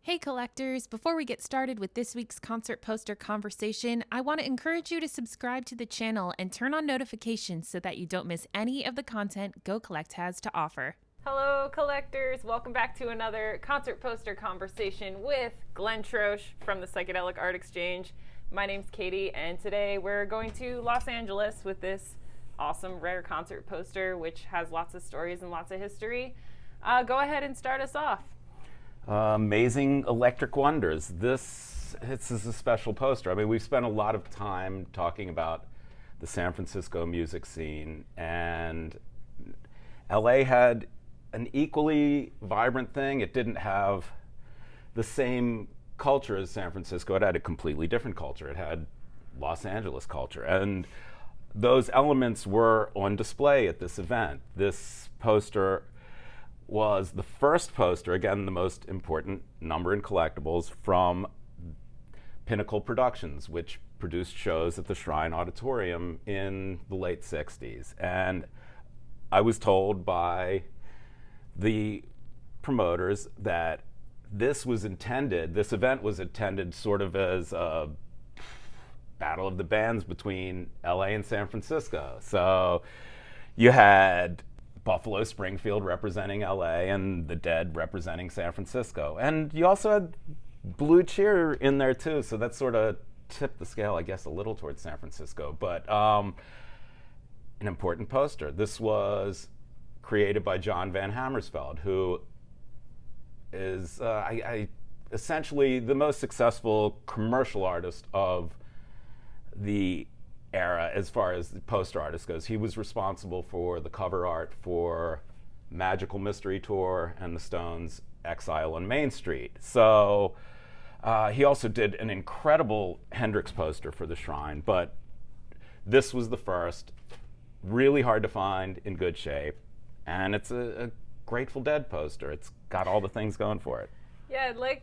Hey collectors, before we get started with this week's concert poster conversation, I want to encourage you to subscribe to the channel and turn on notifications so that you don't miss any of the content GoCollect has to offer. Hello collectors, welcome back to another concert poster conversation with Glenn Troche from the Psychedelic Art Exchange. My name's Katie, and today we're going to Los Angeles with this awesome rare concert poster which has lots of stories and lots of history. Go ahead and start us off. Amazing Electric Wonders. This is a special poster. I mean, we've spent a lot of time talking about the San Francisco music scene, and LA had an equally vibrant thing. It didn't have the same culture as San Francisco. It had a completely different culture. It had Los Angeles culture, and those elements were on display at this event. This poster was the first poster, again, the most important number in collectibles, from Pinnacle Productions, which produced shows at the Shrine Auditorium in the late 60s. And I was told by the promoters that this event was intended sort of as a battle of the bands between LA and San Francisco. So you had Buffalo Springfield representing LA and the Dead representing San Francisco. And you also had Blue Cheer in there too, so that sort of tipped the scale, I guess, a little towards San Francisco. But an important poster. This was created by John Van Hamersveld, who is essentially the most successful commercial artist of the era as far as the poster artist goes. He was responsible for the cover art for Magical Mystery Tour and the Stones' Exile on Main Street. So he also did an incredible Hendrix poster for the Shrine, but this was the first, really hard to find, in good shape, and it's a Grateful Dead poster. It's got all the things going for it. Yeah, I'd like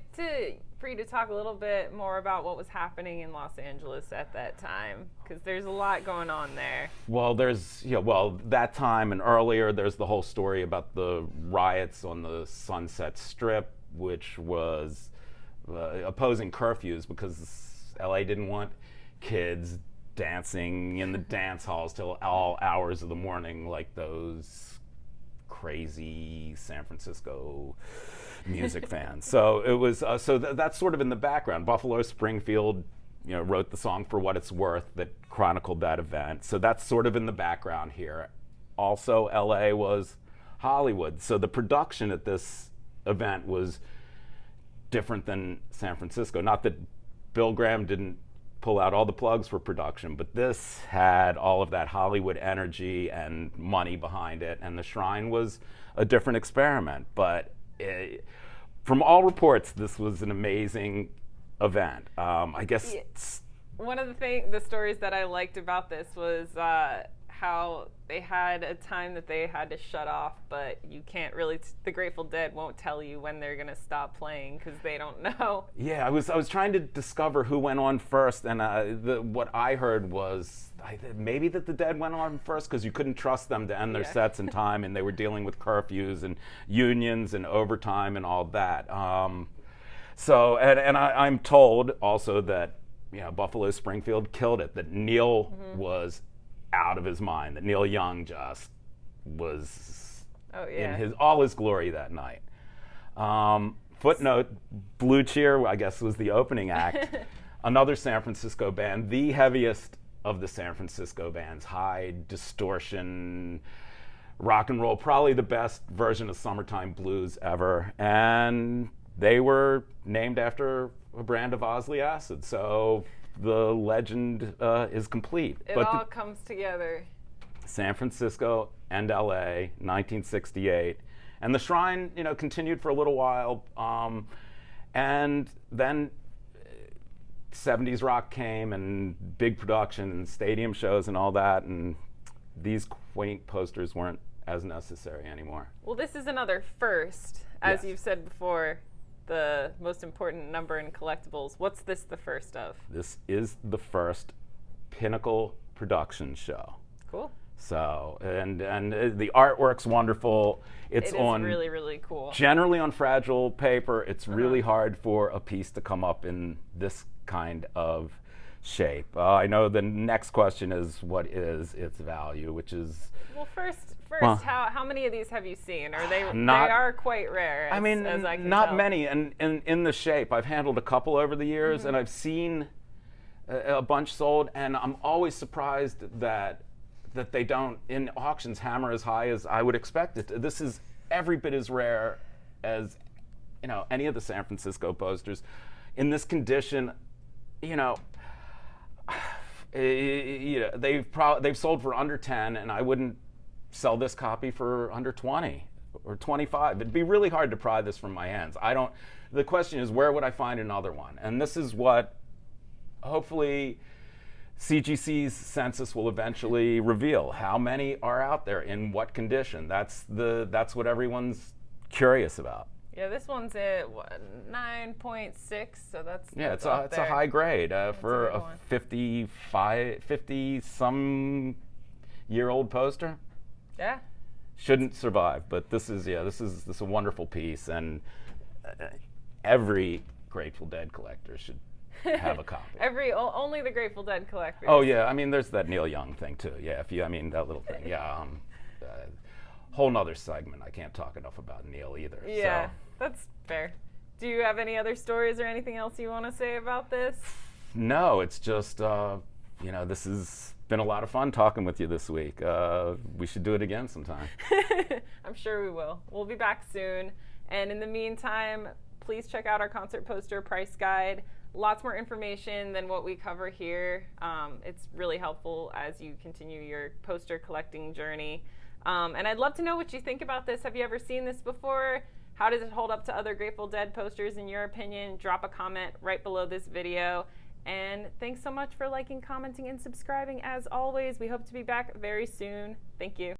for you to talk a little bit more about what was happening in Los Angeles at that time, because there's a lot going on there. Well, that time and earlier, there's the whole story about the riots on the Sunset Strip, which was opposing curfews because LA didn't want kids dancing in the dance halls till all hours of the morning like those crazy San Francisco music fans. So it was that's sort of in the background. Buffalo Springfield, wrote the song For What It's Worth that chronicled that event. So that's sort of in the background here. Also, LA was Hollywood. So the production at this event was different than San Francisco. Not that Bill Graham didn't pull out all the plugs for production, but this had all of that Hollywood energy and money behind it, and the Shrine was a different experiment. But from all reports, this was an amazing event. I guess one of the stories that I liked about this was how they had a time that they had to shut off, but you can't really. The Grateful Dead won't tell you when they're gonna stop playing because they don't know. Yeah, I was trying to discover who went on first, and what I heard was maybe that the Dead went on first because you couldn't trust them to end their sets in time, and they were dealing with curfews and unions and overtime and all that. I'm told also that Buffalo Springfield killed it. That Neil was out of his mind. That Neil Young just was in all his glory that night. Footnote: Blue Cheer, I guess, was the opening act. Another San Francisco band, the heaviest of the San Francisco bands, high distortion rock and roll, probably the best version of Summertime Blues ever. And they were named after a brand of Osley acid. So the legend is complete. It all comes together. San Francisco and LA, 1968. And the Shrine, continued for a little while. And then 70s rock came and big production and stadium shows and all that. And these quaint posters weren't as necessary anymore. Well, this is another first, as you've said before. The most important number in collectibles. What's this the first of? This is the first Pinnacle Productions show. Cool. So, and the artwork's wonderful. It's It is on really, really cool. generally on fragile paper. It's really hard for a piece to come up in this kind of shape. I know the next question is, what is its value, which is... Well, first, Well, how many of these have you seen? Are they not- they are quite rare. I mean, as I can not tell. many, and in the shape. I've handled a couple over the years, and I've seen a bunch sold, and I'm always surprised that they don't, in auctions, hammer as high as I would expect it to. This is every bit as rare as, any of the San Francisco posters. In this condition, they've sold for under 10, and I wouldn't sell this copy for under 20 or 25. It'd be really hard to pry this from my hands. The question is, where would I find another one? And this is what hopefully CGC's census will eventually reveal. How many are out there, in what condition? That's what everyone's curious about. Yeah, this one's at 9.6, so that's It's up a there. high grade for a good a one. 50-some year old poster. Yeah. Shouldn't survive, but this is a wonderful piece, and every Grateful Dead collector should have a copy. Only the Grateful Dead collectors. Oh yeah, I mean, there's that Neil Young thing too. Yeah, that little thing. Yeah, whole nother segment. I can't talk enough about Neil either. Yeah, So. that's fair. Do you have any other stories or anything else you want to say about this? No, it's just this has been a lot of fun talking with you this week. We should do it again sometime. I'm sure we will. We'll be back soon. And in the meantime, please check out our concert poster price guide. Lots more information than what we cover here. It's really helpful as you continue your poster collecting journey. And I'd love to know what you think about this. Have you ever seen this before? How does it hold up to other Grateful Dead posters in your opinion? Drop a comment right below this video. And thanks so much for liking, commenting, and subscribing. As always, we hope to be back very soon. Thank you.